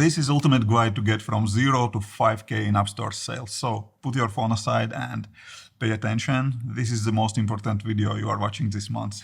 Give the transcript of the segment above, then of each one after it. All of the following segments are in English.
This is ultimate guide to get from 0 to 5K in App Store sales. So put your phone aside and pay attention. This is the most important video you are watching this month.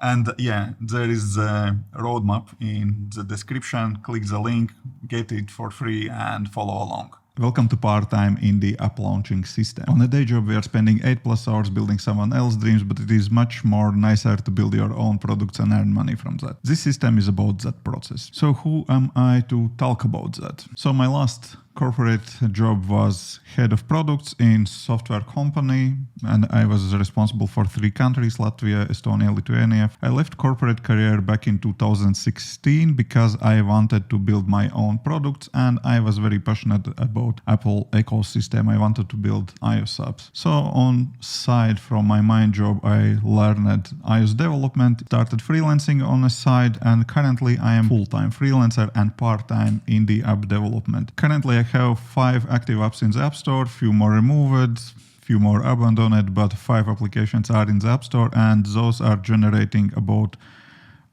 And yeah, there is a roadmap in the description. Click the link, get it for free and follow along. Welcome to part-time in the app launching system. On a day job, we are spending 8+ hours building someone else's dreams, but it is much more nicer to build your own products and earn money from that. This system is about that process. So who am I to talk about that? So my last corporate job was head of products in software company, and I was responsible for 3 countries, Latvia, Estonia, Lithuania. I left corporate career back in 2016 because I wanted to build my own products and I was very passionate about Apple ecosystem. I wanted to build iOS apps. So on side from my main job, I learned iOS development, started freelancing on a side, and currently I am full-time freelancer and part-time in the app development. Currently I have 5 active apps in the App Store, few more removed, few more abandoned, but 5 applications are in the App Store, and those are generating about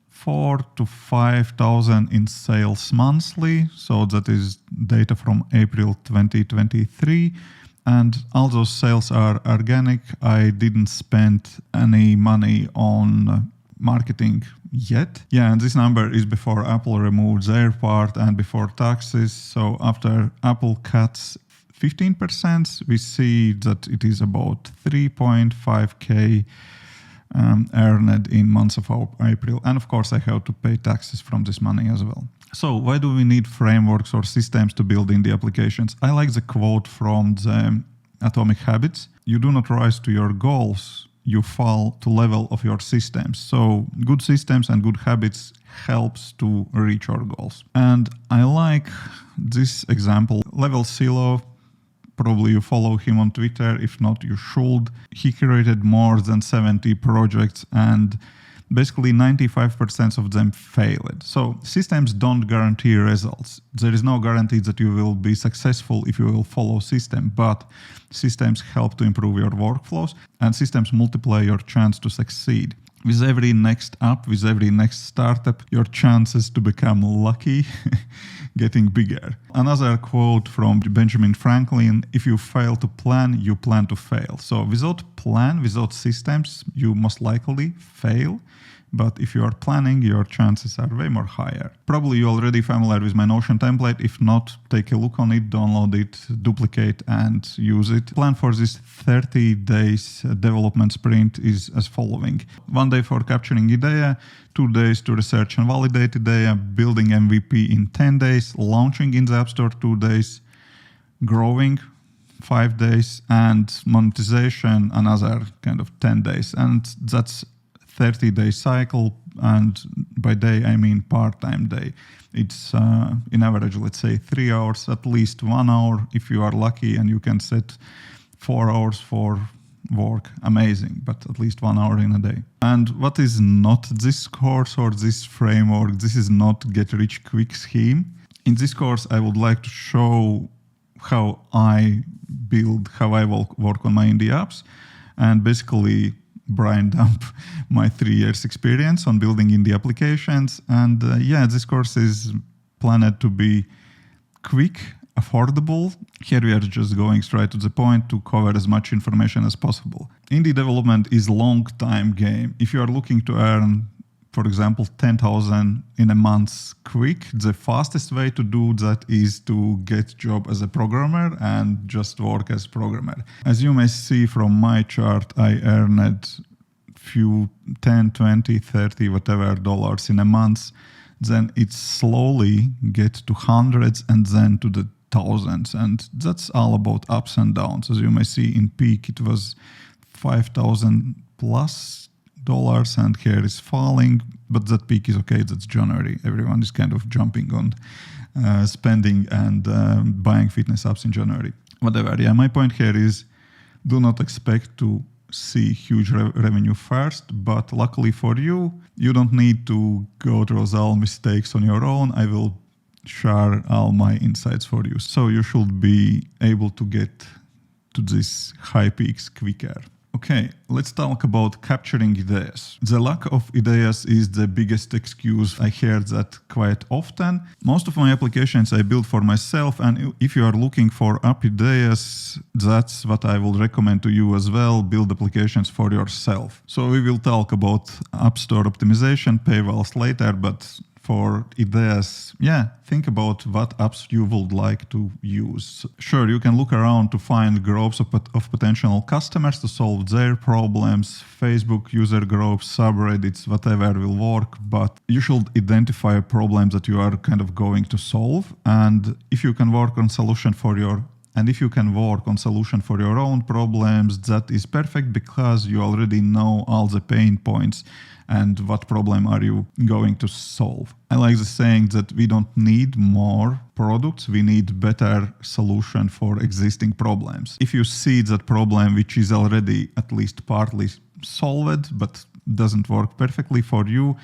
4,000 to 5,000 in sales monthly. So that is data from April 2023. And all those sales are organic. I didn't spend any money on marketing yet. Yeah, and this number is before Apple removed their part and before taxes. So after Apple cuts 15%, we see that it is about 3.5K earned in months of April. And of course, I have to pay taxes from this money as well. So why do we need frameworks or systems to build in the applications? I like the quote from the Atomic Habits. You do not rise to your goals, you fall to level of your systems. So good systems and good habits helps to reach our goals. And I like this example. Level Silo, probably you follow him on Twitter. If not, you should. He created more than 70 projects and basically 95% of them failed. So systems don't guarantee results. There is no guarantee that you will be successful if you will follow system, but systems help to improve your workflows and systems multiply your chance to succeed. With every next app, with every next startup, your chances to become lucky getting bigger. Another quote from Benjamin Franklin: if you fail to plan, you plan to fail. So without plan, without systems, you most likely fail. But if you are planning, your chances are way more higher. Probably you're already familiar with my Notion template. If not, take a look on it, download it, duplicate and use it. Plan for this 30 days development sprint is as following. 1 day for capturing idea, 2 days to research and validate idea, building MVP in 10 days, launching in the App Store 2 days, growing 5 days, and monetization another kind of 10 days. And that's 30-day cycle, and by day I mean part-time day. It's in average, let's say 3 hours, at least 1 hour if you are lucky and you can set 4 hours for work, amazing, but at least 1 hour in a day. And what is not this course or this framework? This is not get rich quick scheme. In this course I would like to show how I build, how I work on my indie apps, and basically brain dump my 3 years experience on building indie applications. And yeah, this course is planned to be quick, affordable. Here we are just going straight to the point to cover as much information as possible. Indie development is a long time game. If you are looking to earn, for example, 10,000 in a month quick, the fastest way to do that is to get job as a programmer and just work as programmer. As you may see from my chart, I earned few 10, 20, 30, whatever dollars in a month. Then it slowly gets to hundreds and then to the thousands. And that's all about ups and downs. As you may see in peak, it was $5,000+ and here is falling, but that peak is okay. That's January. Everyone is kind of jumping on spending and buying fitness apps in January. Whatever. Yeah, my point here is do not expect to see huge revenue first, but luckily for you, you don't need to go through all mistakes on your own. I will share all my insights for you. So you should be able to get to these high peaks quicker. Okay, let's talk about capturing ideas. The lack of ideas is the biggest excuse. I hear that quite often. Most of my applications I build for myself, and if you are looking for app ideas, that's what I will recommend to you as well. Build applications for yourself. So we will talk about App Store optimization, paywalls later, but for ideas, think about what apps you would like to use. Sure, you can look around to find groups of potential customers to solve their problems, Facebook user groups, subreddits, whatever will work, but you should identify problems that you are kind of going to solve. And if you can work on solution for your own problems, that is perfect because you already know all the pain points and what problem are you going to solve. I like the saying that we don't need more products, we need better solution for existing problems. If you see that problem which is already at least partly solved but doesn't work perfectly for you,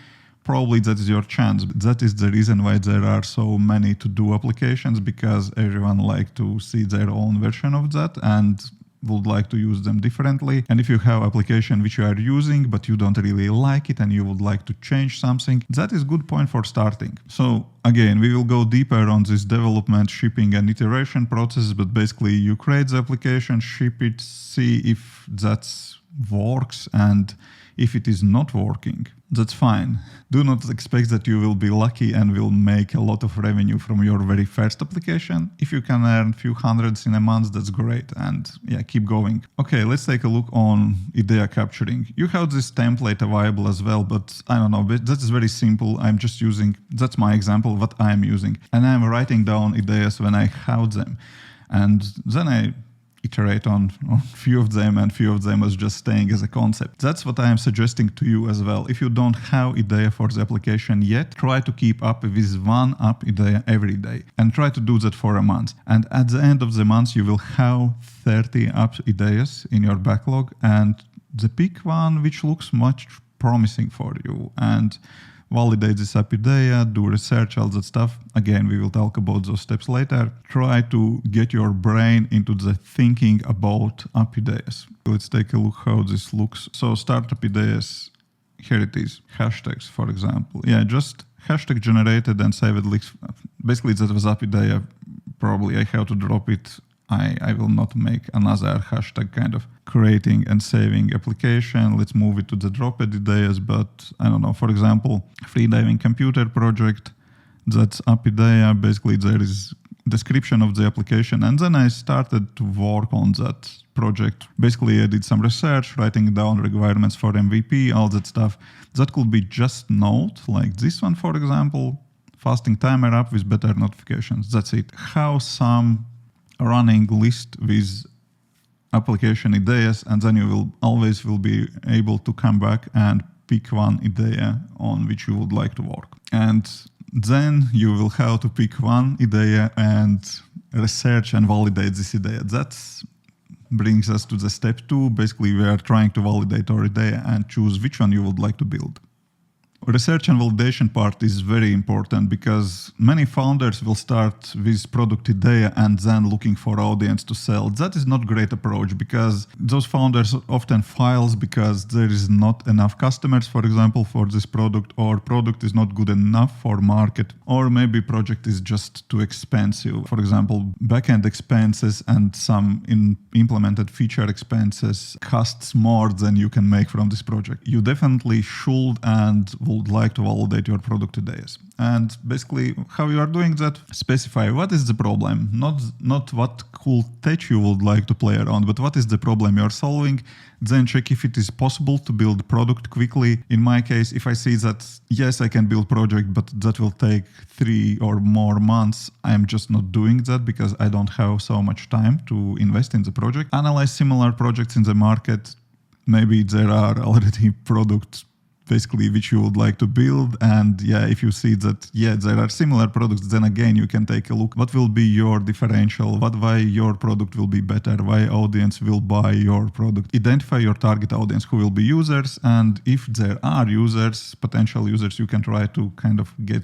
probably that is your chance. That is the reason why there are so many to-do applications, because everyone like to see their own version of that and would like to use them differently. And if you have application which you are using but you don't really like it and you would like to change something, that is good point for starting. So again, we will go deeper on this development, shipping and iteration process, but basically you create the application, ship it, see if that works, and if it is not working, that's fine. Do not expect that you will be lucky and will make a lot of revenue from your very first application. If you can earn a few hundreds in a month, that's great. And keep going. Okay, let's take a look on idea capturing. You have this template available as well, but I don't know, that is very simple. I'm just using, that's my example, what I'm using. And I'm writing down ideas when I have them. And then I iterate on few of them, and few of them is just staying as a concept. That's what I am suggesting to you as well. If you don't have idea for the application yet, try to keep up with one app idea every day and try to do that for a month. And at the end of the month, you will have 30 app ideas in your backlog, and the pick one which looks much promising for you and validate this app idea, do research, all that stuff. Again, we will talk about those steps later. Try to get your brain into the thinking about app ideas. Let's take a look how this looks. So startup ideas, here it is. Hashtags, for example. Just hashtag generated and saved links. Basically, that was app idea. Probably I have to drop it. I will not make another hashtag kind of creating and saving application. Let's move it to the dropped ideas, but I don't know, for example, freediving computer project, that's app idea. Basically, there is description of the application, and then I started to work on that project. Basically, I did some research, writing down requirements for MVP, all that stuff. That could be just Node, like this one, for example, fasting timer app with better notifications. That's it. How some running list with application ideas, and then you will always be able to come back and pick one idea on which you would like to work. And then you will have to pick one idea and research and validate this idea. That brings us to the step 2. Basically, we are trying to validate our idea and choose which one you would like to build. Research and validation part is very important because many founders will start with product idea and then looking for audience to sell. That is not a great approach because those founders often fail because there is not enough customers, for example, for this product, or product is not good enough for market, or maybe project is just too expensive. For example, backend expenses and some implemented feature expenses costs more than you can make from this project. You definitely should and would like to validate your product ideas. And basically, how you are doing that, specify what is the problem, not what cool tech you would like to play around, but what is the problem you're solving. Then check if it is possible to build product quickly. In my case, if I see that, yes, I can build project, but that will take 3 or more months, I'm just not doing that because I don't have so much time to invest in the project. Analyze similar projects in the market. Maybe there are already products basically which you would like to build. And yeah, if you see that, yeah, there are similar products, then again, you can take a look. What will be your differential? Why your product will be better? Why audience will buy your product? Identify your target audience, who will be users. And if there are users, potential users, you can try to kind of get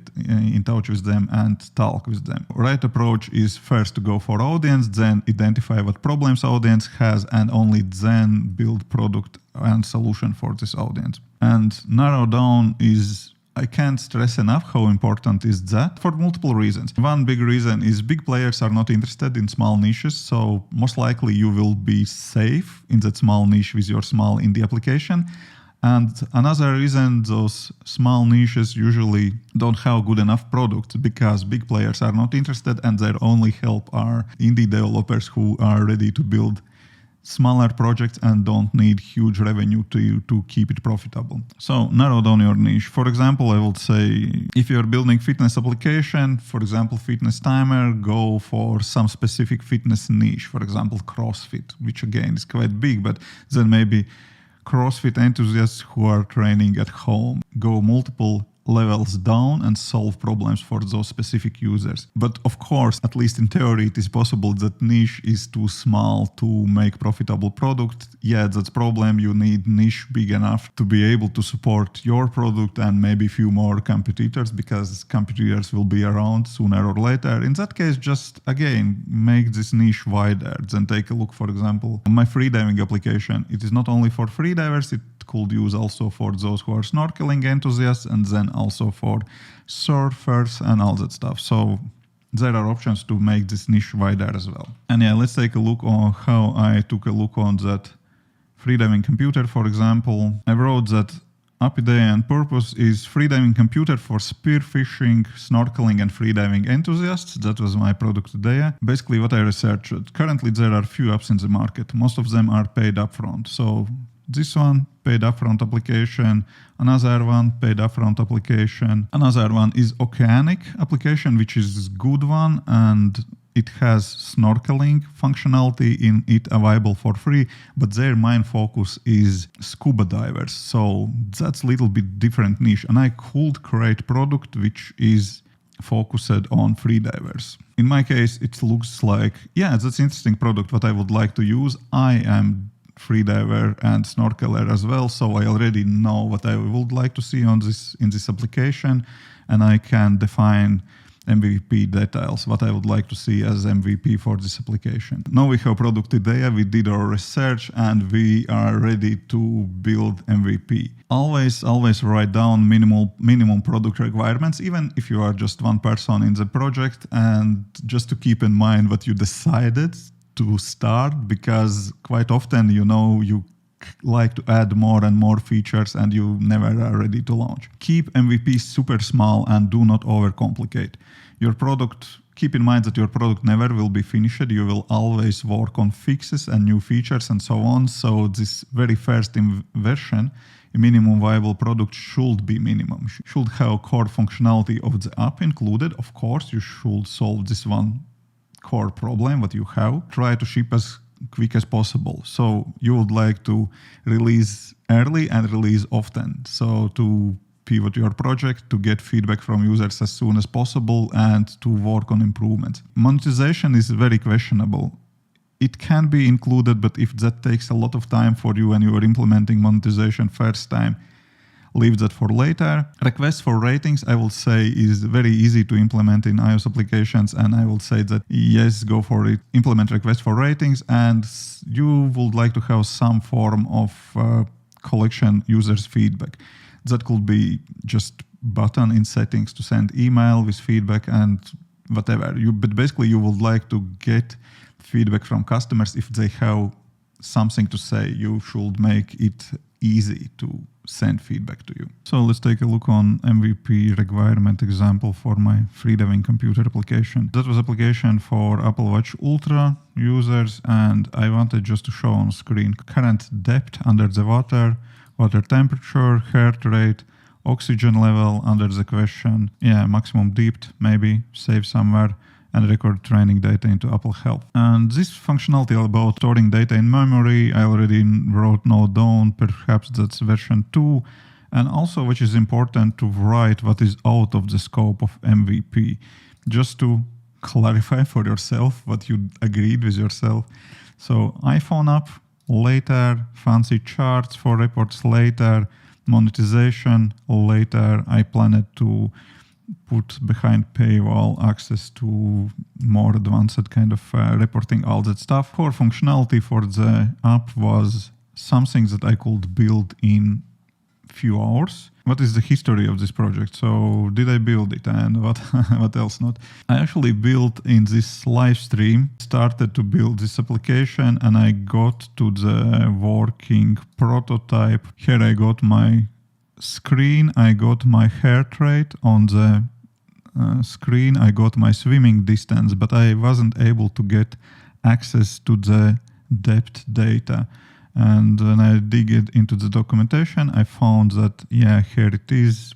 in touch with them and talk with them. Right approach is first to go for audience, then identify what problems audience has, and only then build product and solution for this audience. And narrow down is, I can't stress enough how important is that for multiple reasons. One big reason is big players are not interested in small niches, so most likely you will be safe in that small niche with your small indie application. And another reason, those small niches usually don't have good enough products because big players are not interested and their only help are indie developers who are ready to build smaller projects and don't need huge revenue to keep it profitable. So narrow down your niche. For example, I would say if you're building fitness application, for example, fitness timer, go for some specific fitness niche, for example, CrossFit, which again is quite big, but then maybe CrossFit enthusiasts who are training at home. Go multiple levels down and solve problems for those specific users. But of course, at least in theory, it is possible that niche is too small to make profitable product. Yeah, that's problem. You need niche big enough to be able to support your product and maybe a few more competitors, because competitors will be around sooner or later. In that case, just again, make this niche wider. Then take a look, for example, my freediving application. It is not only for freedivers, it could use also for those who are snorkeling enthusiasts, and then also for surfers and all that stuff. So there are options to make this niche wider as well. And yeah, let's take a look on how I took a look on that freediving computer. For example, I wrote that idea and purpose is freediving computer for spearfishing, snorkeling and freediving enthusiasts. That was my product idea. Basically what I researched, currently there are few apps in the market. Most of them are paid upfront. So this one, paid upfront application, another one, paid upfront application. Another one is Oceanic application, which is a good one, and it has snorkeling functionality in it available for free, but their main focus is scuba divers. So that's a little bit different niche, and I could create product which is focused on freedivers. In my case, it looks like, yeah, that's an interesting product, what I would like to use. I am freediver and snorkeler as well, so I already know what I would like to see on this in this application, and I can define MVP details, what I would like to see as MVP for this application. Now we have product idea, we did our research, and we are ready to build MVP. Always write down minimum product requirements, even if you are just one person in the project, and just to keep in mind what you decided to start, because quite often, you know, you like to add more and more features and you never are ready to launch. Keep MVP super small and do not overcomplicate. Your product, keep in mind that your product never will be finished. You will always work on fixes and new features and so on. So this very first version, a minimum viable product should be minimum. Should have core functionality of the app included. Of course, you should solve this one core problem what you have. Try to ship as quick as possible. So you would like to release early and release often. So to pivot your project, to get feedback from users as soon as possible, and to work on improvements. Monetization is very questionable. It can be included, but if that takes a lot of time for you and you are implementing monetization first time, leave that for later. Requests for ratings, I will say, is very easy to implement in iOS applications, and I will say that yes, go for it. Implement requests for ratings, and you would like to have some form of collection users' feedback. That could be just button in settings to send email with feedback and whatever. But basically, you would like to get feedback from customers if they have something to say. You should make it easy to send feedback to you. So let's take a look on MVP requirement example for my freediving computer application. That was application for Apple Watch Ultra users, and I wanted just to show on screen current depth under the water, water temperature, heart rate, oxygen level under the question, maximum depth, maybe save somewhere, and record training data into Apple Health. And this functionality about storing data in memory, I already wrote note down, perhaps that's version 2. And also, which is important, to write what is out of the scope of MVP, just to clarify for yourself what you agreed with yourself. So iPhone app later, fancy charts for reports later, monetization later. I planned to put behind paywall access to more advanced kind of reporting, all that stuff. Core functionality for the app was something that I could build in few hours. What is the history of this project? So did I build it, and what else not? I actually built in this live stream, started to build this application, and I got to the working prototype. Here I got my screen, I got my heart rate on the screen, I got my swimming distance, but I wasn't able to get access to the depth data. And when I dig it into the documentation, I found that, yeah, here it is,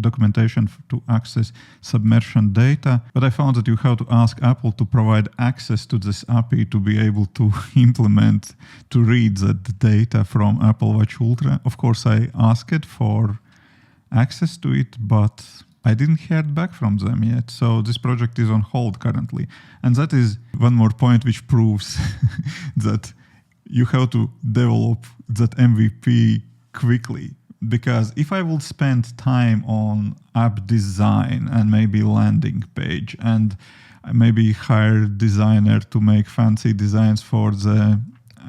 documentation to access submersion data. But I found that you have to ask Apple to provide access to this API to be able to implement, to read that data from Apple Watch Ultra. Of course, I asked for access to it, but I didn't hear back from them yet. So this project is on hold currently. And that is one more point which proves that you have to develop that MVP quickly. Because if I would spend time on app design and maybe landing page and maybe hire designer to make fancy designs for the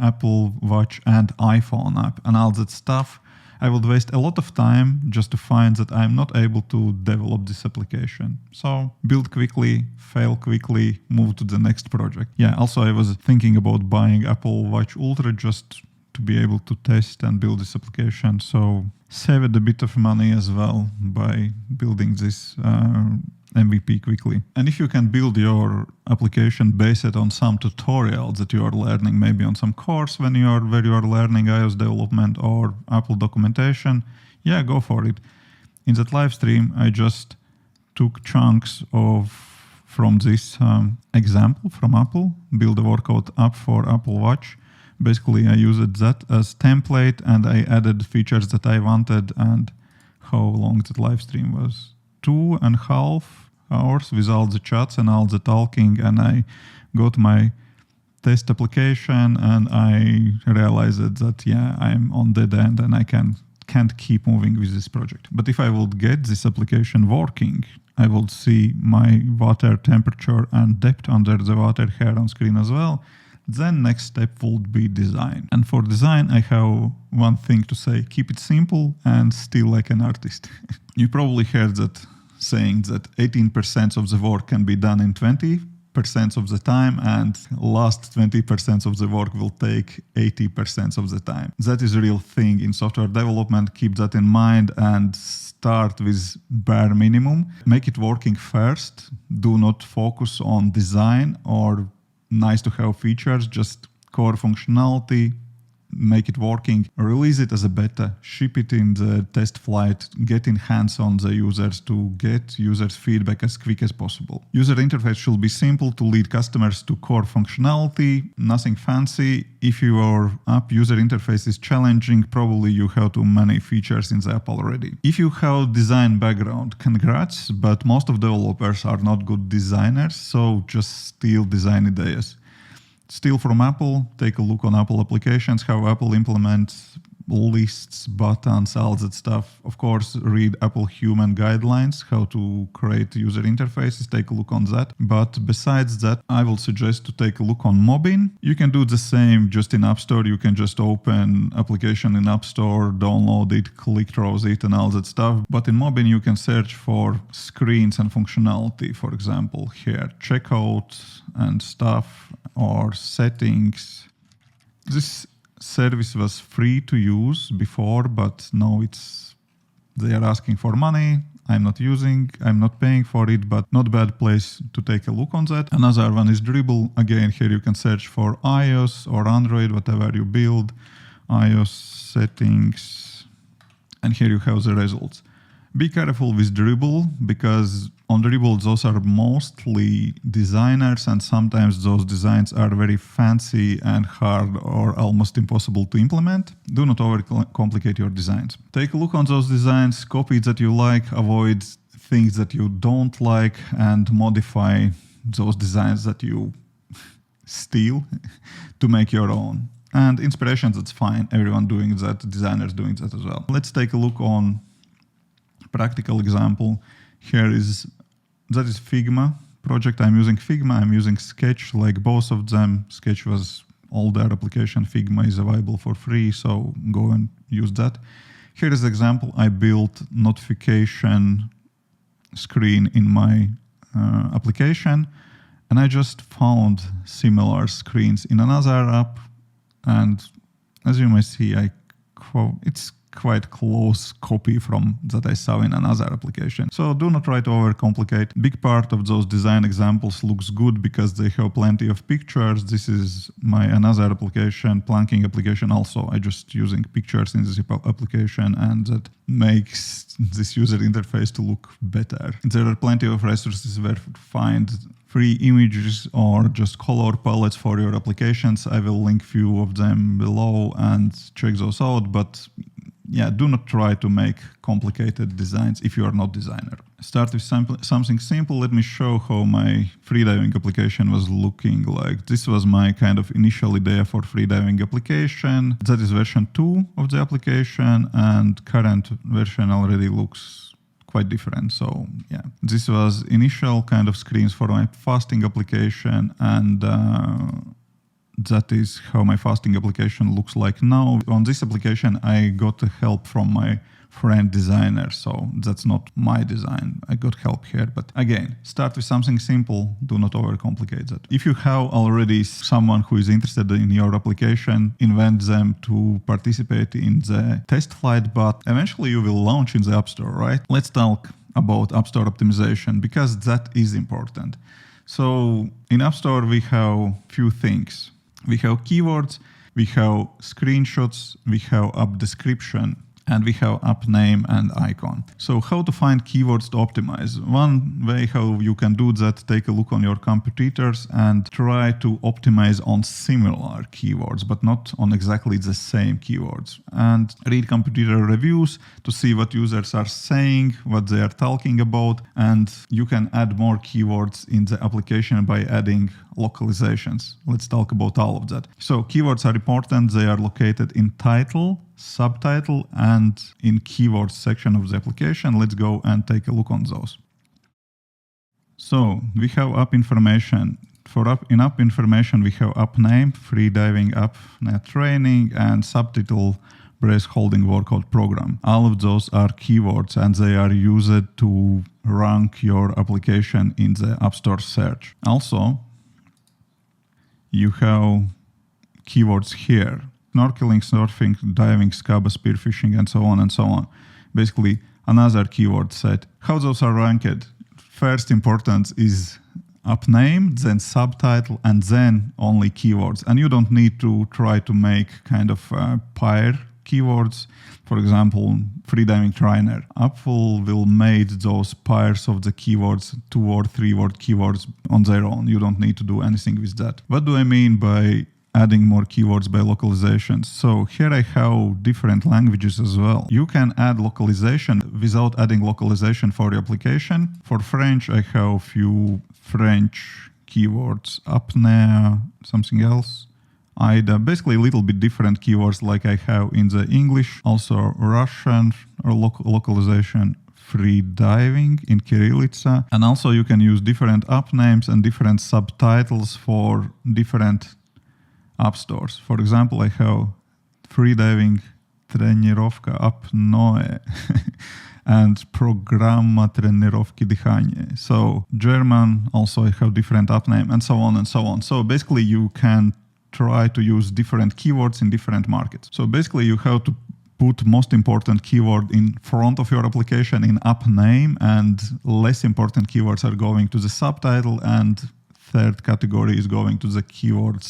Apple Watch and iPhone app and all that stuff, I would waste a lot of time just to find that I'm not able to develop this application. So build quickly, fail quickly, move to the next project. Yeah, also I was thinking about buying Apple Watch Ultra just to be able to test and build this application. So saved a bit of money as well by building this MVP quickly. And if you can build your application based on some tutorials that you are learning, maybe on some course where you are learning iOS development or Apple documentation, yeah, go for it. In that live stream, I just took chunks from this example from Apple, build a workout app for Apple Watch. Basically, I used that as template and I added features that I wanted. And how long that live stream was? 2.5 hours with all the chats and all the talking, and I got my test application and I realized that, yeah, I'm on dead end and I can't keep moving with this project. But if I would get this application working, I would see my water temperature and depth under the water here on screen as well. Then next step would be design. And for design, I have one thing to say: keep it simple and still like an artist. You probably heard that saying that 18% of the work can be done in 20% of the time, and last 20% of the work will take 80% of the time. That is a real thing in software development. Keep that in mind and start with bare minimum. Make it working first. Do not focus on design or nice to have features, just core functionality. Make it working, release it as a beta, ship it in the test flight, get in hands on the users to get users' feedback as quick as possible. User interface should be simple to lead customers to core functionality, nothing fancy. If your app user interface is challenging, probably you have too many features in the app already. If you have design background, congrats, but most of developers are not good designers, so just steal design ideas. Steal from Apple, take a look on Apple applications, how Apple implements lists, buttons, all that stuff. Of course, read Apple human guidelines, how to create user interfaces, take a look on that. But besides that, I will suggest to take a look on Mobbin. You can do the same just in App Store. You can just open application in App Store, download it, click through it and all that stuff. But in Mobbin, you can search for screens and functionality. For example, here, checkout and stuff, or settings. This service was free to use before, but now they are asking for money. I'm not paying for it, but not bad place to take a look on that. Another one is Dribble. Again, here you can search for iOS or Android, whatever you build, iOS settings, and here you have the results. Be careful with Dribble, because on Dribble those are mostly designers, and sometimes those designs are very fancy and hard or almost impossible to implement. Do not overcomplicate your designs. Take a look on those designs, copy that you like, avoid things that you don't like, and modify those designs that you steal to make your own. And inspirations, that's fine. Everyone doing that, designers doing that as well. Let's take a look on practical example. That is Figma project. I'm using Figma, I'm using Sketch, like both of them. Sketch was older application, Figma is available for free, so go and use that. Here is the example. I built notification screen in my application, and I just found similar screens in another app, and as you may see, it's quite close copy from that I saw in another application. So do not try to overcomplicate. Big part of those design examples looks good because they have plenty of pictures. This is my another application, planking application also. I just using pictures in this application, and that makes this user interface to look better. There are plenty of resources where to find free images or just color palettes for your applications. I will link few of them below and check those out, but yeah, do not try to make complicated designs if you are not designer. Start with something simple. Let me show how my freediving application was looking like. This was my kind of initial idea for freediving application. That is version 2 of the application, and current version already looks quite different. So yeah, this was initial kind of screens for my fasting application, and that is how my fasting application looks like now. On this application, I got help from my friend designer, so that's not my design. I got help here, but again, start with something simple. Do not overcomplicate that. If you have already someone who is interested in your application, invite them to participate in the test flight, but eventually you will launch in the App Store, right? Let's talk about App Store optimization, because that is important. So in App Store, we have few things. We have keywords, we have screenshots, we have app description, and we have app name and icon. So how to find keywords to optimize? One way how you can do that, take a look on your competitors and try to optimize on similar keywords, but not on exactly the same keywords. And read competitor reviews to see what users are saying, what they are talking about, and you can add more keywords in the application by adding localizations. Let's talk about all of that. So keywords are important. They are located in title, subtitle, and in keywords section of the application. Let's go and take a look on those. So we have app information. In app information, we have app name, freediving app net training, and subtitle, brace holding workout program. All of those are keywords, and they are used to rank your application in the App Store search. Also, you have keywords here: snorkeling, surfing, diving, scuba, spearfishing, and so on and so on. Basically, another keyword set. How those are ranked? First importance is app name, then subtitle, and then only keywords. And you don't need to try to make kind of pair keywords. For example, freediving trainer. Apple will make those pairs of the keywords 2 or 3 word keywords on their own. You don't need to do anything with that. What do I mean by adding more keywords by localizations? So here I have different languages as well. You can add localization without adding localization for your application. For French, I have a few French keywords, apnea, something else. IDA, basically a little bit different keywords like I have in the English. Also Russian or localization, free diving in Kirillitsa. And also you can use different app names and different subtitles for different app stores. For example, I have freediving тренировка apnoe and programma тренировки дыхания. So German, also I have different app name, and so on and so on. So basically you can try to use different keywords in different markets. So basically you have to put most important keyword in front of your application in app name, and less important keywords are going to the subtitle, and third category is going to the keywords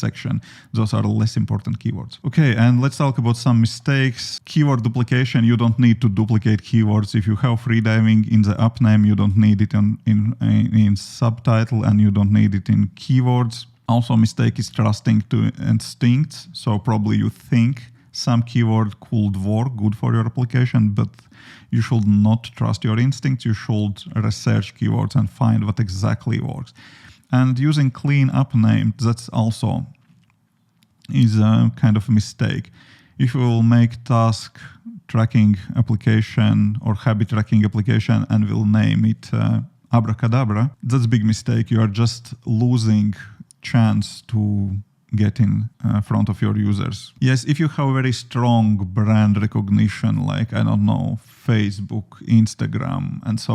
section. Those are less important keywords. Okay, and let's talk about some mistakes. Keyword duplication, you don't need to duplicate keywords. If you have freediving in the app name, you don't need it in subtitle, and you don't need it in keywords. Also, mistake is trusting to instincts. So probably you think some keyword could work good for your application, but you should not trust your instincts. You should research keywords and find what exactly works. And using clean app name, that's also is a kind of a mistake. If you will make task tracking application or habit tracking application and will name it abracadabra, that's a big mistake. You are just losing chance to get in front of your users. Yes, if you have very strong brand recognition, like, I don't know, Facebook, Instagram, and so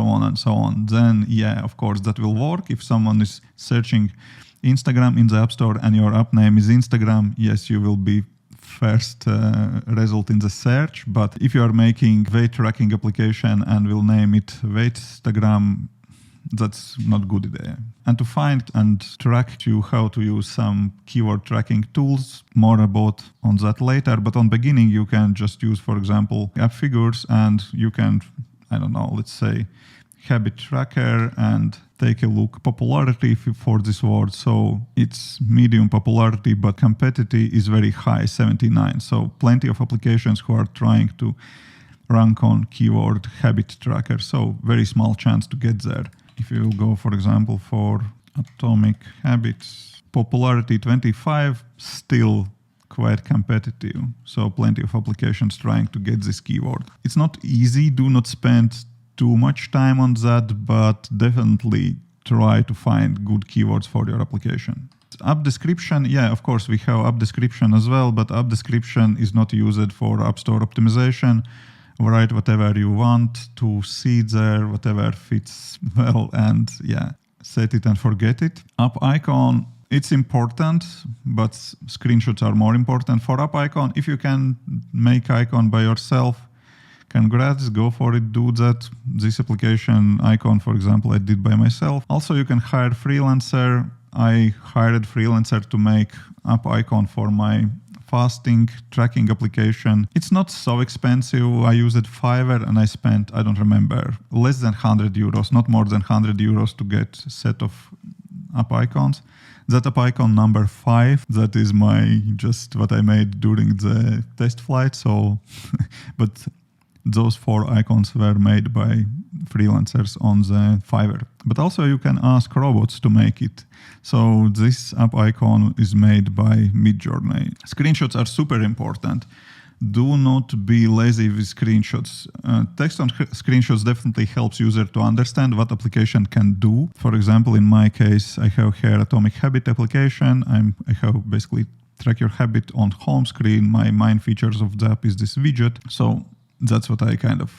on, then yeah, of course, that will work. If someone is searching Instagram in the App Store and your app name is Instagram, yes, you will be first result in the search. But if you are making weight tracking application and will name it Weightstagram, that's not good idea. And to find and track you how to use some keyword tracking tools, more about on that later. But on beginning, you can just use, for example, app figures, and you can, I don't know, let's say habit tracker, and take a look popularity for this word. So it's medium popularity, but competitive is very high, 79. So plenty of applications who are trying to rank on keyword habit tracker. So very small chance to get there. If you go, for example, for atomic habits, popularity 25, still quite competitive. So plenty of applications trying to get this keyword. It's not easy. Do not spend too much time on that, but definitely try to find good keywords for your application. App description, yeah, of course, we have app description as well, but app description is not used for App Store optimization. Write whatever you want to see there, whatever fits well, and yeah, set it and forget it. App icon, it's important, but screenshots are more important. For app icon, if you can make icon by yourself, congrats, go for it, do that. This application icon, for example, I did by myself. Also, you can hire freelancer. I hired freelancer to make app icon for my fasting tracking application. It's not so expensive. I used Fiverr and I spent, I don't remember, less than 100 euros, not more than 100 euros to get a set of app icons. That app icon number 5, that is my just what I made during the test flight. So, but those 4 icons were made by freelancers on the Fiverr. But also you can ask robots to make it. So this app icon is made by Midjourney. Screenshots are super important. Do not be lazy with screenshots. Text on screenshots definitely helps user to understand what application can do. For example, in my case, I have here Atomic Habit application. I have basically track your habit on home screen. My main features of the app is this widget. So that's what I kind of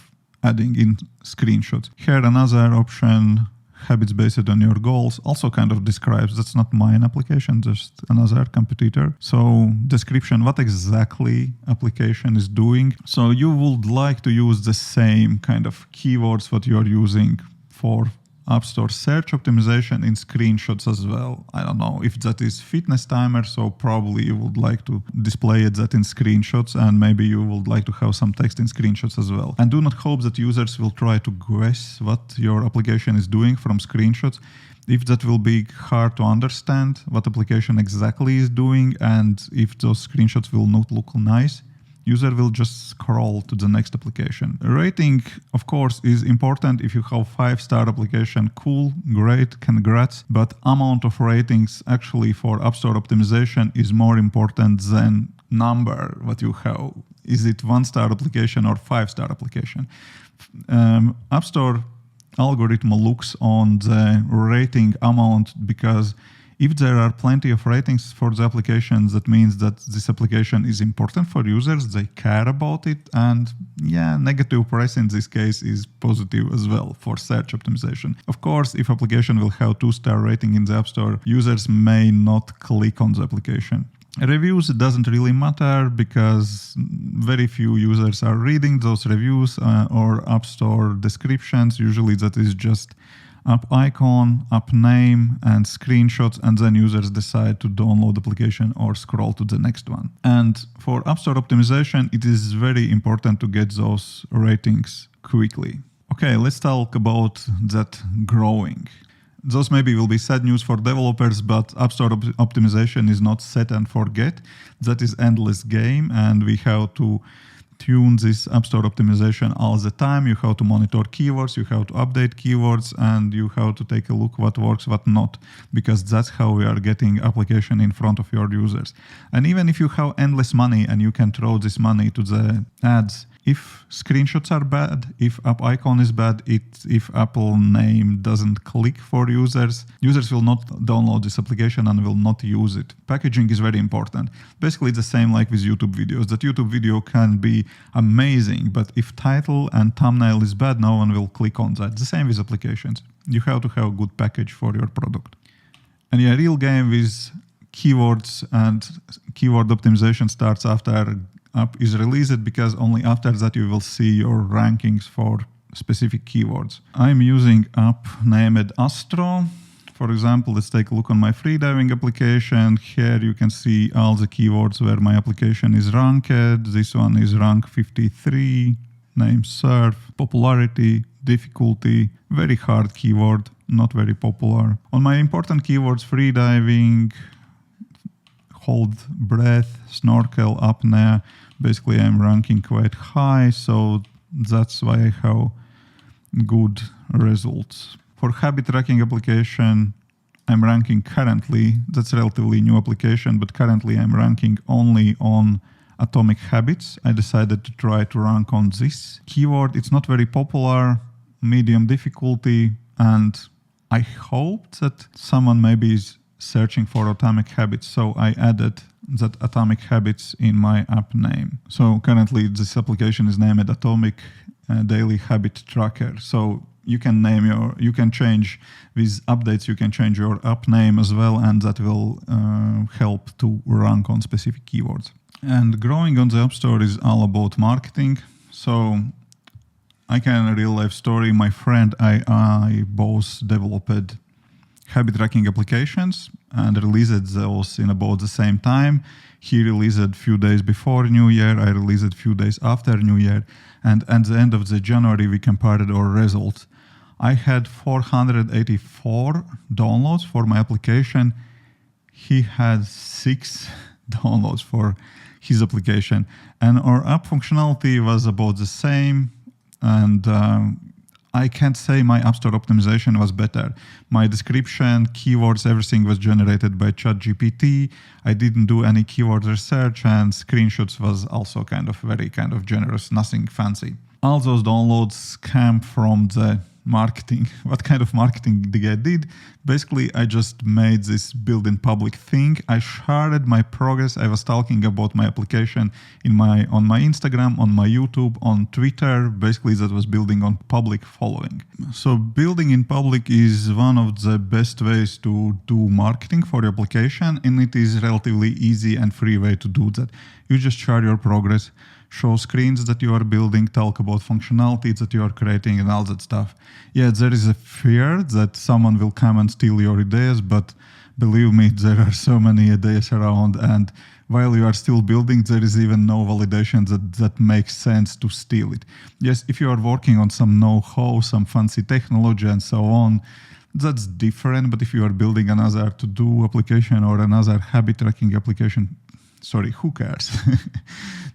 adding in screenshots. Here another option, habits based on your goals, also kind of describes, that's not mine application, just another competitor. So description, what exactly application is doing. So you would like to use the same kind of keywords what you are using for App Store search optimization in screenshots as well. I don't know if that is fitness timer, so probably you would like to display that in screenshots, and maybe you would like to have some text in screenshots as well. And do not hope that users will try to guess what your application is doing from screenshots. If that will be hard to understand what application exactly is doing, and if those screenshots will not look nice, user will just scroll to the next application. Rating, of course, is important. If you have 5-star application, cool, great, congrats. But amount of ratings actually for App Store optimization is more important than number what you have. Is it 1-star application or 5-star application? App Store algorithm looks on the rating amount, because if there are plenty of ratings for the applications, that means that this application is important for users, they care about it, and yeah, negative press in this case is positive as well for search optimization. Of course, if application will have 2-star rating in the App Store, users may not click on the application. Reviews doesn't really matter because very few users are reading those reviews or App Store descriptions. Usually that is just app icon, app name, and screenshots, and then users decide to download the application or scroll to the next one. And for App Store optimization, it is very important to get those ratings quickly. Okay, let's talk about that growing. Those maybe will be sad news for developers, but App Store optimization is not set and forget. That is endless game, and we have to tune this App Store optimization all the time. You have to monitor keywords, you have to update keywords, and you have to take a look what works, what not, because that's how we are getting application in front of your users. And even if you have endless money and you can throw this money to the ads, if screenshots are bad, if app icon is bad, if Apple name doesn't click for users will not download this application and will not use it. Packaging is very important. Basically, it's the same like with YouTube videos. That YouTube video can be amazing, but if title and thumbnail is bad, no one will click on that. The same with applications. You have to have a good package for your product. And yeah, real game with keywords and keyword optimization starts after app is released, because only after that you will see your rankings for specific keywords. I'm using app named Astro. For example, let's take a look on my freediving application. Here you can see all the keywords where my application is ranked. This one is rank 53, name surf, popularity, difficulty, very hard keyword, not very popular. On my important keywords, freediving, hold breath, snorkel, apnea, basically I'm ranking quite high, so that's why I have good results. For habit tracking application, I'm ranking currently, that's a relatively new application, but currently I'm ranking only on atomic habits. I decided to try to rank on this keyword. It's not very popular, medium difficulty, and I hope that someone maybe is searching for atomic habits, so I added that atomic habits in my app name. So currently this application is named Atomic Daily Habit Tracker. So you can change with updates, you can change your app name as well, and that will help to rank on specific keywords. And growing on the App Store is all about marketing. So I can a real life story. My friend, I both developed habit tracking applications and released those in about the same time. He released a few days before New Year, I released a few days after New Year, and at the end of the January we compared our results. I had 484 downloads for my application. He had 6 downloads for his application, and our app functionality was about the same, and I can't say my App Store optimization was better. My description, keywords, everything was generated by ChatGPT. I didn't do any keyword research, and screenshots was also very generous, nothing fancy. All those downloads came from the marketing. What kind of marketing did I did? Basically, I just made this build in public thing. I shared my progress. I was talking about my application on my Instagram, on my YouTube, on Twitter. Basically, that was building on public following. So building in public is one of the best ways to do marketing for your application, and it is relatively easy and free way to do that. You just share your progress, show screens that you are building, talk about functionality that you are creating and all that stuff. Yeah, there is a fear that someone will come and steal your ideas, but believe me, there are so many ideas around, and while you are still building, there is even no validation that makes sense to steal it. Yes, if you are working on some know-how, some fancy technology and so on, that's different, but if you are building another to-do application or another habit tracking application, sorry, who cares?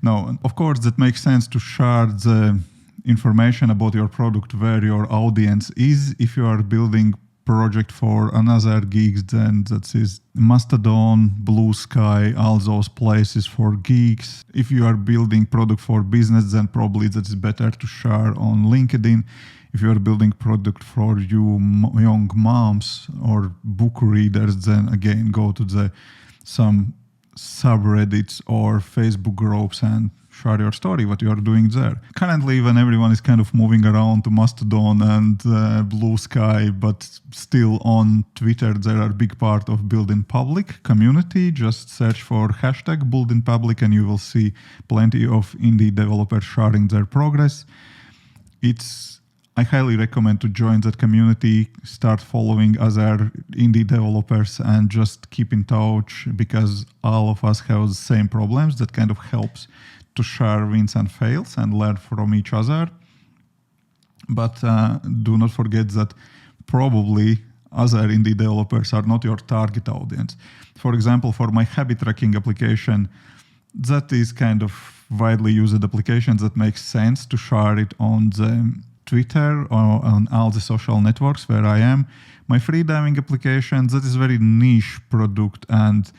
No, of course, that makes sense to share the information about your product where your audience is. If you are building project for another gigs, then that is Mastodon, Blue Sky, all those places for geeks. If you are building product for business, then probably that is better to share on LinkedIn. If you are building product for you young moms or book readers, then again go to some subreddits or Facebook groups and share your story, what you are doing there. Currently, when everyone is kind of moving around to Mastodon and Blue Sky, but still on Twitter, there are a big part of build in public community. Just search for hashtag build in public and you will see plenty of indie developers sharing their progress. I highly recommend to join that community, start following other indie developers and just keep in touch because all of us have the same problems. That kind of helps to share wins and fails and learn from each other. But do not forget that probably other indie developers are not your target audience. For example, for my habit tracking application, that is kind of widely used application that makes sense to share it on the Twitter or on all the social networks where I am. My freediving application, that is very niche product, and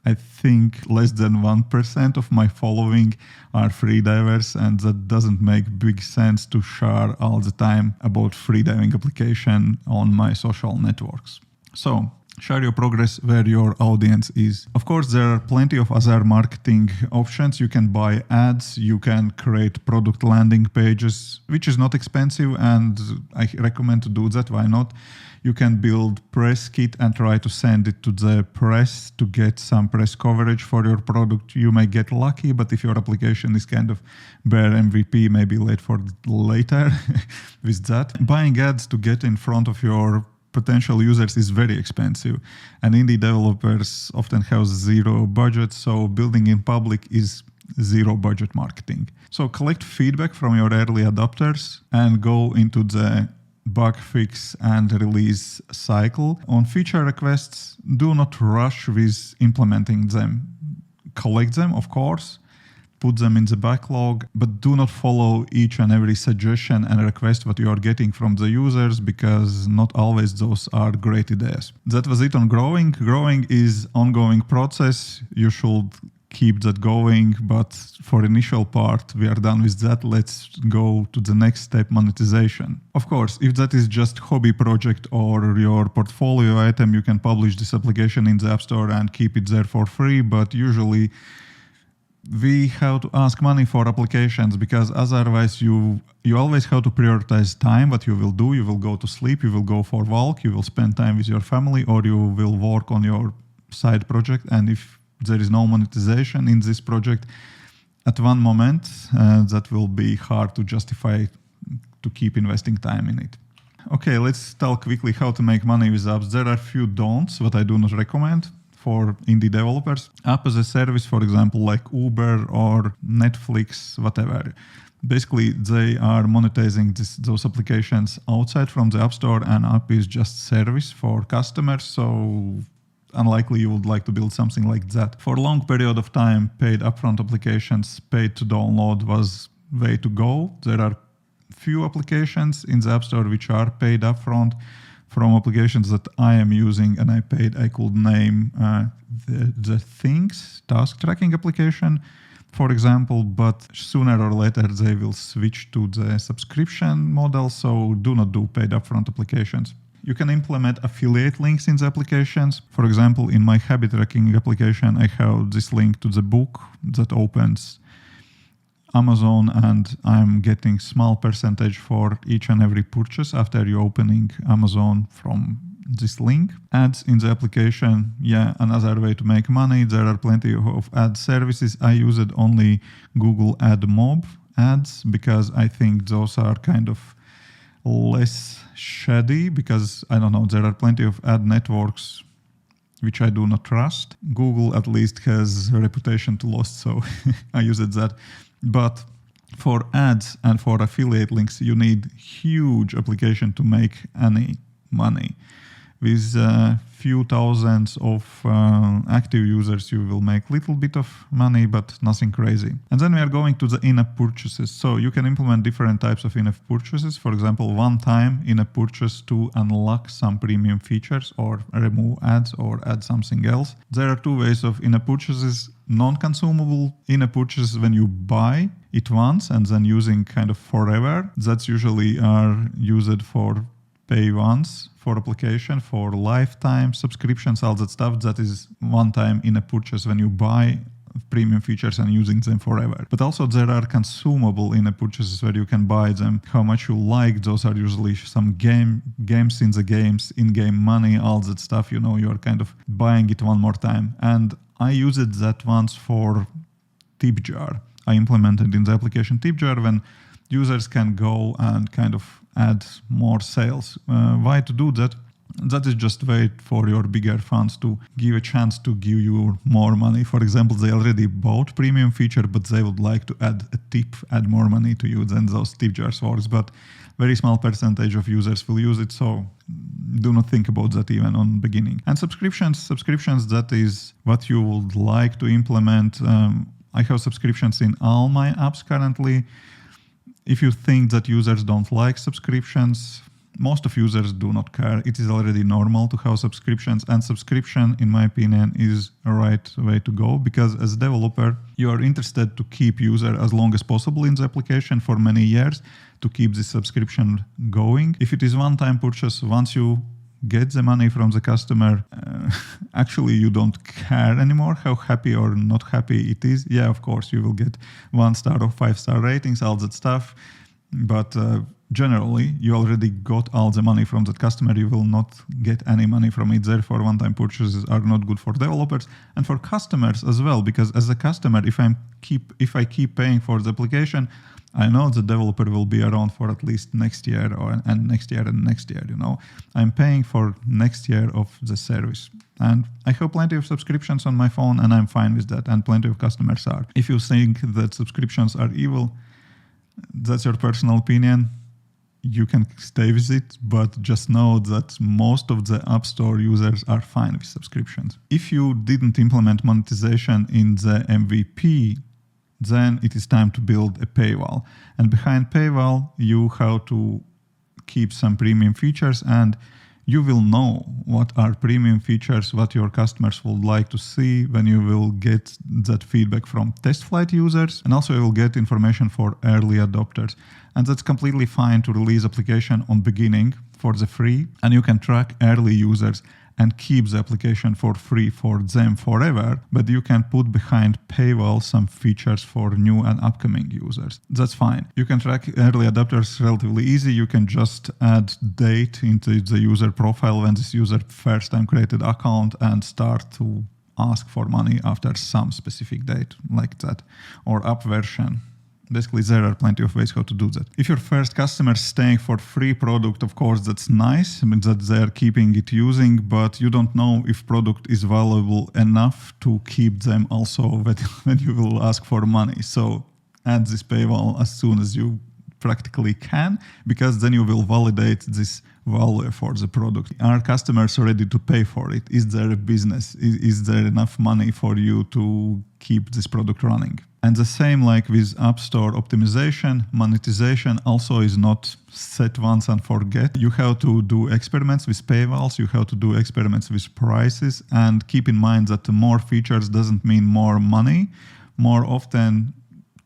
I think less than 1% of my following are freedivers, and that doesn't make big sense to share all the time about freediving application on my social networks. So share your progress where your audience is. Of course, there are plenty of other marketing options. You can buy ads, you can create product landing pages, which is not expensive, and I recommend to do that. Why not? You can build press kit and try to send it to the press to get some press coverage for your product. You may get lucky, but if your application is kind of bare MVP, maybe later with that. Buying ads to get in front of your potential users is very expensive, and indie developers often have zero budget, so building in public is zero budget marketing. So collect feedback from your early adopters and go into the bug fix and release cycle. On feature requests, do not rush with implementing them. Collect them, of course, put them in the backlog, but do not follow each and every suggestion and request what you are getting from the users, because not always those are great ideas. That was it on growing. Growing is ongoing process. You should keep that going, but for initial part, we are done with that. Let's go to the next step, monetization. Of course, if that is just hobby project or your portfolio item, you can publish this application in the App Store and keep it there for free, but usually we have to ask money for applications, because otherwise you always have to prioritize time. What you will do, you will go to sleep, you will go for a walk, you will spend time with your family, or you will work on your side project. And if there is no monetization in this project, at one moment, that will be hard to justify to keep investing time in it. Okay, let's talk quickly how to make money with apps. There are a few don'ts, what I do not recommend for indie developers. App as a service, for example, like Uber or Netflix, whatever. Basically, they are monetizing those applications outside from the App Store, and app is just service for customers. So unlikely you would like to build something like that. For a long period of time, paid upfront applications, paid to download was way to go. There are few applications in the App Store which are paid upfront. From applications that I am using and I could name the Things task tracking application, for example, but sooner or later they will switch to the subscription model, so do not do paid upfront applications. You can implement affiliate links in the applications. For example, in my habit tracking application, I have this link to the book that opens Amazon, and I'm getting small percentage for each and every purchase after you opening Amazon from this link. Ads in the application, another way to make money. There are plenty of ad services. I use it only Google Ad Mob ads because I think those are kind of less shady, because I don't know, there are plenty of ad networks which I do not trust. Google at least has a reputation to lose, so I use it that. But for ads and for affiliate links, you need huge application to make any money. With a few thousands of active users, you will make little bit of money, but nothing crazy. And then we are going to the in-app purchases. So you can implement different types of in-app purchases. For example, one-time in-app purchase to unlock some premium features or remove ads or add something else. There are two ways of in-app purchases. Non-consumable in-app purchases when you buy it once and then using kind of forever. That's usually are used for pay once for application, for lifetime subscriptions, all that stuff. That is one time in a purchase when you buy premium features and using them forever. But also there are consumable in a purchases where you can buy them how much you like. Those are usually some games in the games, in-game money, all that stuff. You know, you're kind of buying it one more time. And I used it that once for tip jar. I implemented in the application tip jar when users can go and kind of add more sales. Why to do that? That is just wait for your bigger funds to give a chance to give you more money. For example, they already bought premium feature, but they would like to add a tip, add more money to you than those tip jars works. But very small percentage of users will use it, so do not think about that even on beginning. And subscriptions, that is what you would like to implement. I have subscriptions in all my apps currently. If you think that users don't like subscriptions, most of users do not care. It is already normal to have subscriptions, and subscription, in my opinion, is a right way to go, because as a developer, you are interested to keep user as long as possible in the application for many years to keep the subscription going. If it is one-time purchase, once you get the money from the customer, actually you don't care anymore how happy or not happy it is. Yeah, of course, you will get 1-star or 5-star ratings, all that stuff. But generally, you already got all the money from that customer. You will not get any money from it. Therefore, one-time purchases are not good for developers and for customers as well. Because as a customer, if I keep paying for the application, I know the developer will be around for at least next year and next year and next year. I'm paying for next year of the service. And I have plenty of subscriptions on my phone, and I'm fine with that. And plenty of customers are. If you think that subscriptions are evil, that's your personal opinion. You can stay with it, but just know that most of the App Store users are fine with subscriptions. If you didn't implement monetization in the MVP, then it is time to build a paywall. And behind paywall, you have to keep some premium features, and you will know what are premium features, what your customers would like to see when you will get that feedback from test flight users. And also you will get information for early adopters. And that's completely fine to release application on beginning for the free. And you can track early users and keep the application for free for them forever, but you can put behind paywall some features for new and upcoming users. That's fine. You can track early adopters relatively easy. You can just add date into the user profile when this user first time created account and start to ask for money after some specific date like that, or app version. Basically, there are plenty of ways how to do that. If your first customer is staying for free product, of course, that's nice. I mean, that they're keeping it using, but you don't know if product is valuable enough to keep them also when you will ask for money. So add this paywall as soon as you practically can, because then you will validate this value for the product. Are customers ready to pay for it? Is there a business? Is there enough money for you to keep this product running? And the same like with App Store optimization, monetization also is not set once and forget. You have to do experiments with paywalls, you have to do experiments with prices, and keep in mind that more features doesn't mean more money. More often,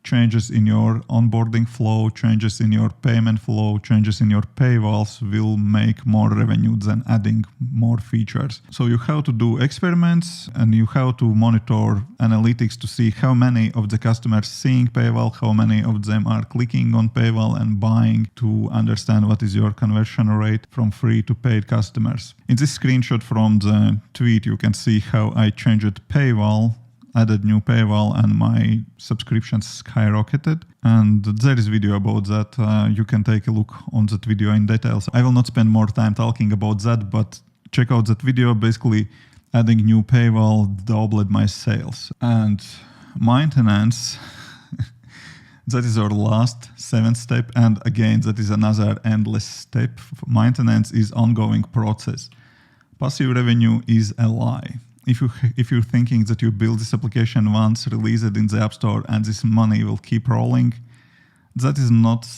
changes in your onboarding flow, changes in your payment flow, changes in your paywalls will make more revenue than adding more features. So you have to do experiments, and you have to monitor analytics to see how many of the customers seeing paywall, how many of them are clicking on paywall and buying, to understand what is your conversion rate from free to paid customers. In this screenshot from the tweet, you can see how I changed paywall, added new paywall, and my subscriptions skyrocketed. And there is a video about that. You can take a look on that video in details. I will not spend more time talking about that, but check out that video. Basically, adding new paywall doubled my sales. And maintenance, that is our last 7th step. And again, that is another endless step. Maintenance is ongoing process. Passive revenue is a lie. If you're thinking that you build this application once, release it in the App Store, and this money will keep rolling, that is not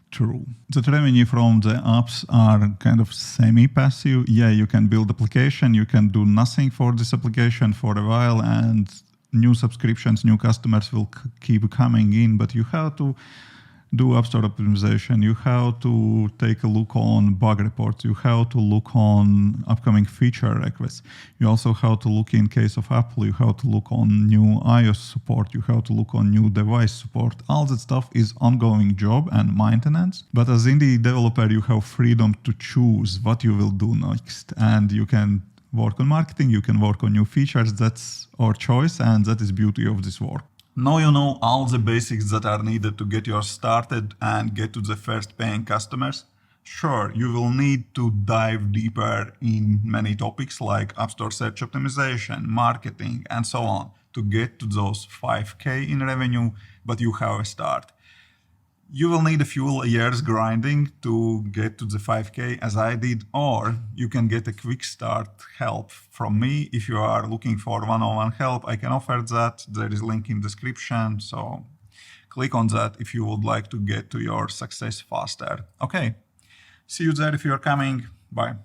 true. The revenue from the apps are kind of semi-passive. Yeah, you can build application, you can do nothing for this application for a while, and new subscriptions, new customers will keep coming in, but you have to do App Store optimization, you have to take a look on bug reports, you have to look on upcoming feature requests, you also have to look, in case of Apple, you have to look on new iOS support, you have to look on new device support. All that stuff is ongoing job and maintenance, but as indie developer, you have freedom to choose what you will do next, and you can work on marketing, you can work on new features. That's our choice, and that is beauty of this work. Now you know all the basics that are needed to get yours started and get to the first paying customers. Sure, you will need to dive deeper in many topics like App Store search optimization, marketing, and so on to get to those 5K in revenue, but you have a start. You will need a few years grinding to get to the 5K as I did, or you can get a quick start help from me. If you are looking for one-on-one help, I can offer that. There is a link in description, so click on that if you would like to get to your success faster. Okay, see you there if you're coming. Bye.